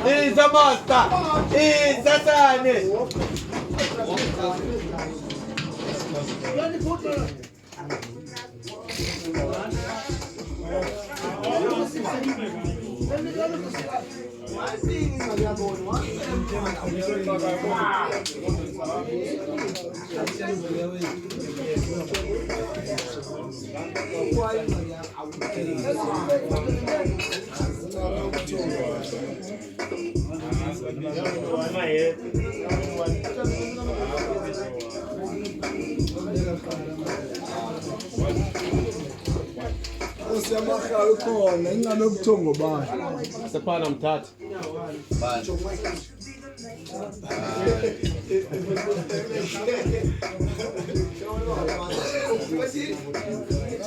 He's a master. He's a scientist. Siyamakhaya ukhona ingabe ubuthongo bani Sephana mthatha.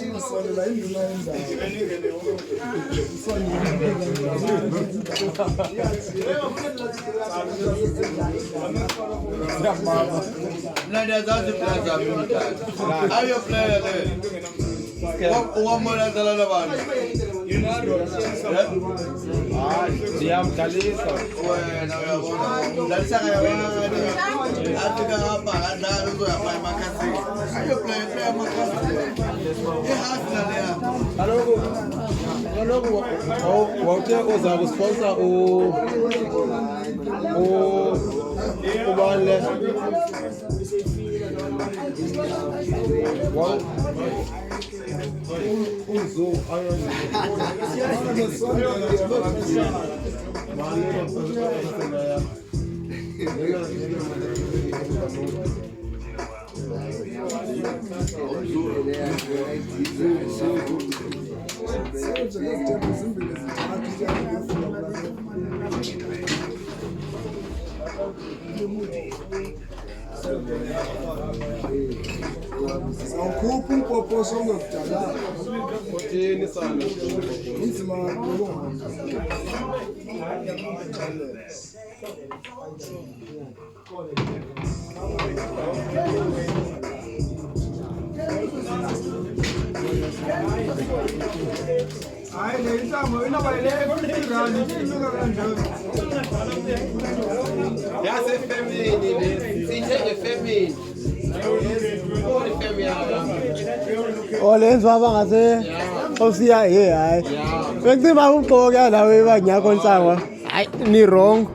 Ngisolela induna yendawo Mnandi zazi plaza mthatha. Ayo player there. One more than the other one. Siyamdlalisa. Wena uyabona. Dlalisa kayabantu. Athi kahamba kadlala uzoyapha emakhasini. Ayo player emakhasini. Ihasla leya. Kaloku wawuthe uza kusponsor ubani le awukhuphi umpoposo ongakudala uthini sana inzima hayi le ntambo inabaleleke kulirani inuka kanjani Yasefemini le. Sithe efemini. Olenziwa bangase osiya hayi bekucima ugqoka lawe ibanyakho nsangwa hayi ni wrong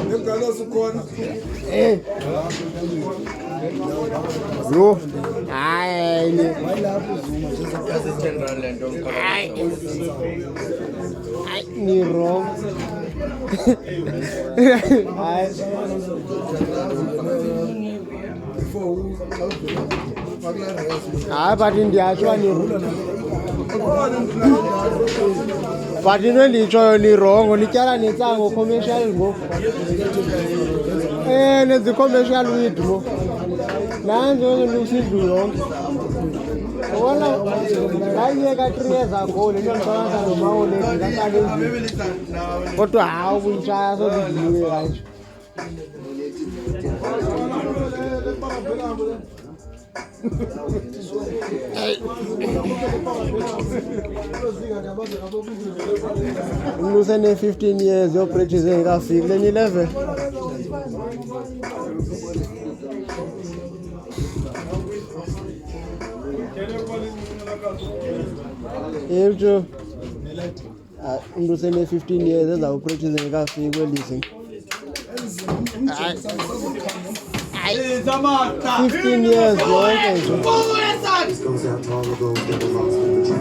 ngegalosi ukhona yo hayi ni Yasefemini lento. hayi ni wrong hayi hayi but ndiyatshwa ni but into ndiyitshoyo ni wrong nityala nentsango commercial ngoku nenza i-commercial weed mo nanzo usidlu yonke ubona ngayiyeka 3 years ago le nto ndiqonasa nomawoledi kahlala endlini kodwa hawu kuyitshaya sozidliwe kanje umuntu usene-15 years yopractice engekafiki leni 11 yebjo umuntu usene-15 years ezawupractice engekafiki kwelizing 15 years yonke nje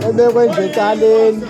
ebekwe nje ecaleni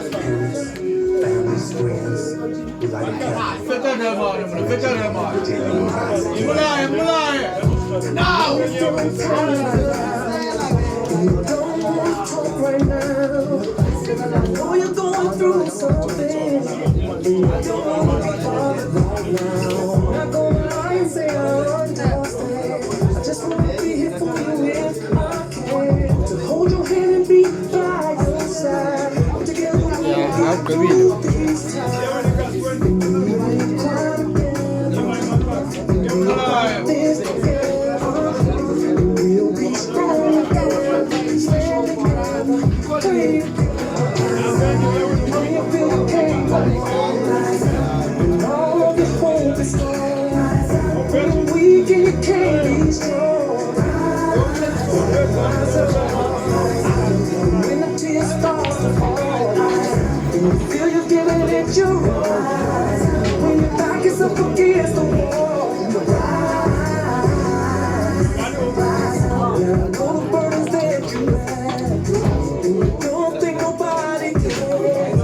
you can't be strong. When the tears start to fall, feel you giving it your right. When your back is up against the wall, I know the burdens that you have. Don't think nobody cares.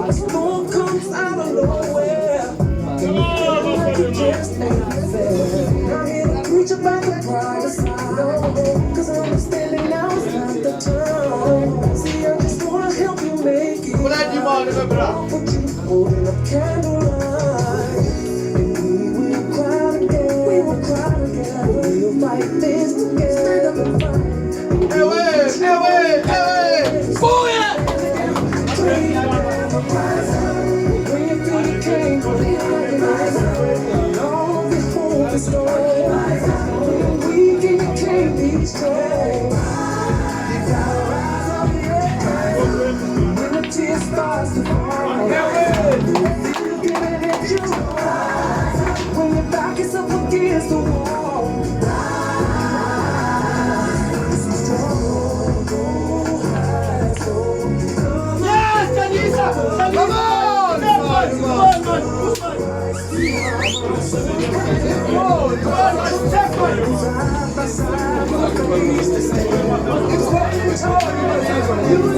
The storm comes out of nowhere. It just ain't fair. I'm here to preach about the brighter side. Cause I'm standing now, it's not the time. See, I just wanna help you make it. What I do, man, remember? Put you holding up candlelight. And we will cry together. We will cry together. We'll fight this together. Stand up and fight. Hey, wait, hey, wait, hey, wait. Booyah! When you feel you can't go all the hope is gone. When you're weak and you can't be strong, you gotta rise up, yeah. When the tears start to fall, feel you giving it your right. When your back is up against the wall, Yes, Talisa! Come on! side by side, it's what you told me.